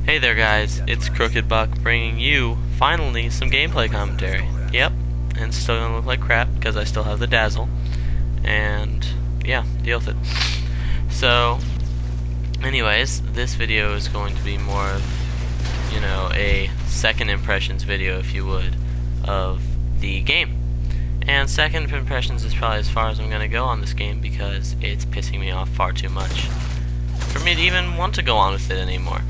Hey there guys, it's Crooked Buck bringing you, finally, some gameplay commentary. Yep, and it's still gonna look like crap because I still have the dazzle. And, yeah, deal with it. So, anyways, this video is going to be more of, a second impressions video, if you would, of the game. And second impressions is probably as far as I'm gonna go on this game because it's pissing me off far too much for me to even want to go on with it anymore.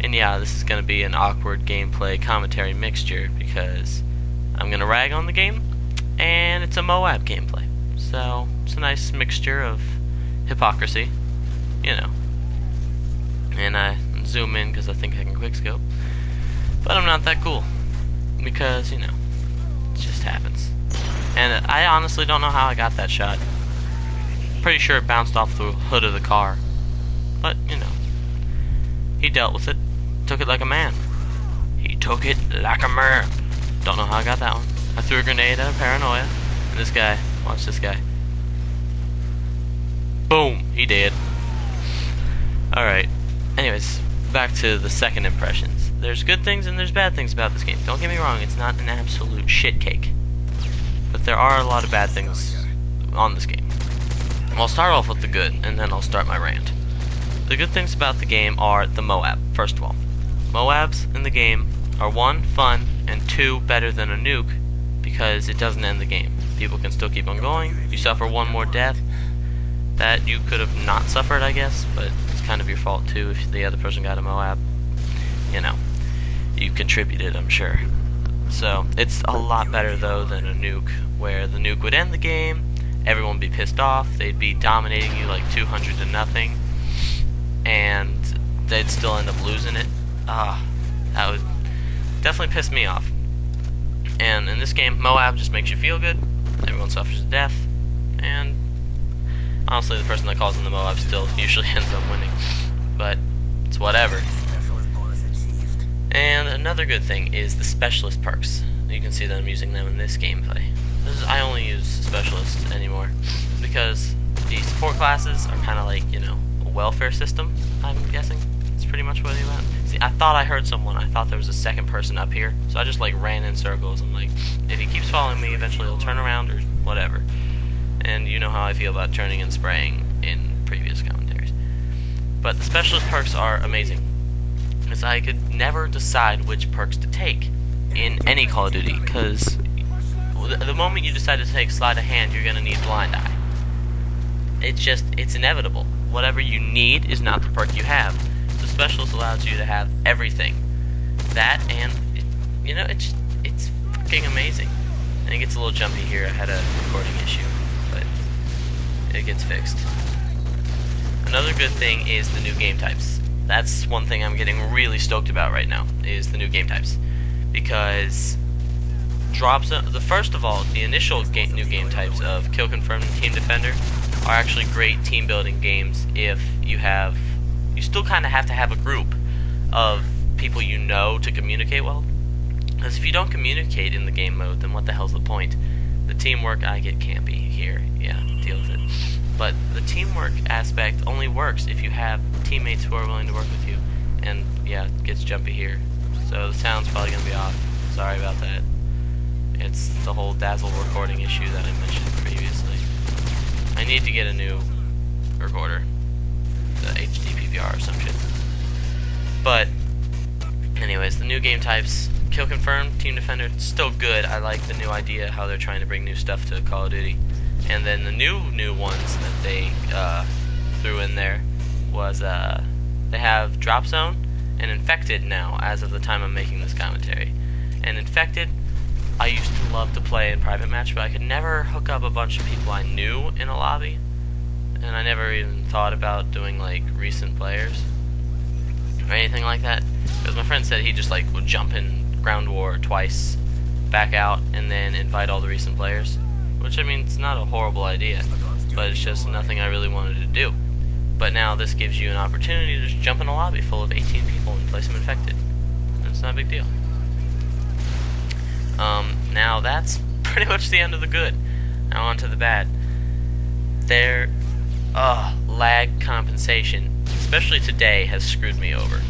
And yeah, this is going to be an awkward gameplay commentary mixture because I'm going to rag on the game, and it's a MOAB gameplay. So, it's a nice mixture of hypocrisy, And I zoom in because I think I can quickscope. But I'm not that cool because, it just happens. And I honestly don't know how I got that shot. Pretty sure it bounced off the hood of the car. But, he dealt with it. Took it like a man. He took it like a man. Don't know how I got that one. I threw a grenade at a paranoia. And this guy, watch this guy. Boom, he did. Alright. Anyways, back to the second impressions. There's good things and there's bad things about this game. Don't get me wrong, it's not an absolute shit cake. But there are a lot of bad things on this game. I'll start off with the good, and then I'll start my rant. The good things about the game are the MOAB, first of all. MOABs in the game are 1, fun, and 2, better than a nuke, because it doesn't end the game. People can still keep on going. You suffer one more death that you could have not suffered, I guess, but it's kind of your fault too if the other person got a MOAB. You contributed, I'm sure. So, it's a lot better though than a nuke, where the nuke would end the game, everyone would be pissed off, they'd be dominating you like 200 to nothing, and they'd still end up losing it. That would definitely piss me off. And in this game, MOAB just makes you feel good. Everyone suffers a death, and honestly, the person that calls in the MOAB still usually ends up winning. But it's whatever. And another good thing is the specialist perks. You can see that I'm using them in this gameplay. I only use specialists anymore because the support classes are kind of like, a welfare system, I'm guessing. It's pretty much what they meant. See, I thought I heard someone. I thought there was a second person up here. So I just ran in circles. I'm like, if he keeps following me, eventually he'll turn around or whatever. And you know how I feel about turning and spraying in previous commentaries. But the specialist perks are amazing. Because I could never decide which perks to take in any Call of Duty. Because the moment you decide to take sleight of hand, you're going to need blind eye. It's inevitable. Whatever you need is not the perk you have. The specialist allows you to have everything. That and, it's fucking amazing. And it gets a little jumpy here. I had a recording issue, but it gets fixed. Another good thing is the new game types. That's one thing I'm getting really stoked about right now, is the new game types. Because first of all, the initial new game types of Kill Confirmed and Team Defender are actually great team building games if you still kind of have to have a group of people to communicate well. Because if you don't communicate in the game mode, then what the hell's the point? The teamwork, I get campy here, yeah, deal with it. But the teamwork aspect only works if you have teammates who are willing to work with you. And yeah, it gets jumpy here. So the sound's probably going to be off. Sorry about that. It's the whole dazzle recording issue that I mentioned previously. I need to get a new recorder. The HD PVR or some shit. But, anyways, the new game types, Kill Confirmed, Team Defender, still good. I like the new idea, how they're trying to bring new stuff to Call of Duty. And then the new ones that they threw in there was, they have Drop Zone and Infected now, as of the time I'm making this commentary. And Infected, I used to love to play in private match, but I could never hook up a bunch of people I knew in a lobby. And I never even thought about doing, recent players or anything like that. Because my friend said he just, would jump in Ground War twice, back out, and then invite all the recent players. Which, it's not a horrible idea, but it's just nothing I really wanted to do. But now this gives you an opportunity to just jump in a lobby full of 18 people and play some Infected. It's not a big deal. Now that's pretty much the end of the good. Now on to the bad. Lag compensation, especially today, has screwed me over.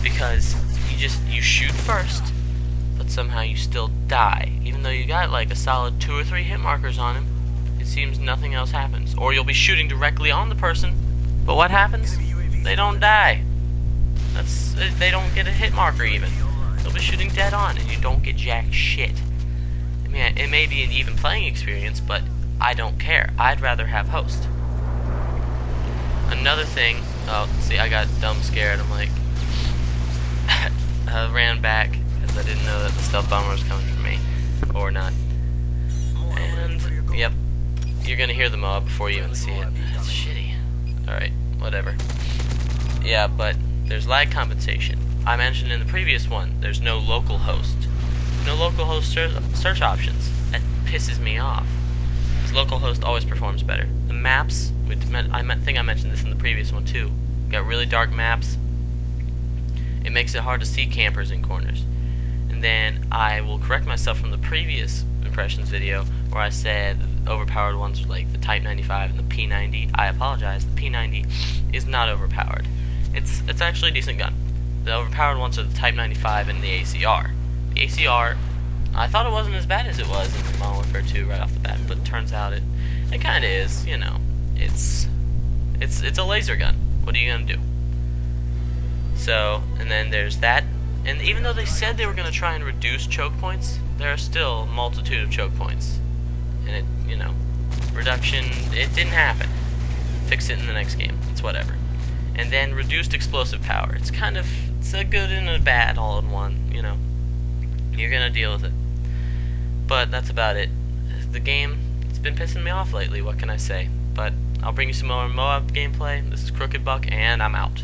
because you shoot first, but somehow you still die, even though you got like a solid 2 or 3 hit markers on him. It seems nothing else happens. Or you'll be shooting directly on the person, but what happens? They don't die. They don't get a hit marker even. They'll be shooting dead on, and you don't get jack shit. I mean, it may be an even playing experience, but I don't care. I'd rather have host. Another thing, oh, see, I got dumb scared. I'm like, I ran back because I didn't know that the stealth bomber was coming for me, or not. And yep, you're gonna hear the MOAB before you even see it. It's shitty. All right, whatever. Yeah, but there's lag compensation. I mentioned in the previous one, there's no local host. No local host search options. That pisses me off. Because local host always performs better. The maps, I think I mentioned this in the previous one too. Got really dark maps. It makes it hard to see campers in corners. And then I will correct myself from the previous impressions video where I said the overpowered ones were like the Type 95 and the P90. I apologize, the P90 is not overpowered. It's actually a decent gun. The overpowered ones are the Type 95 and the ACR. The ACR, I thought it wasn't as bad as it was in Modern Warfare 2 right off the bat, but it turns out it kind of is. You know, it's a laser gun. What are you gonna do? So, and then there's that. And even though they said they were gonna try and reduce choke points, there are still a multitude of choke points. And it, you know, reduction, it didn't happen. Fix it in the next game. It's whatever. And then reduced explosive power. It's a good and a bad all in one, you know. You're gonna deal with it. But that's about it. The game, it's been pissing me off lately, what can I say? But I'll bring you some more MOAB gameplay. This is Crooked Buck, and I'm out.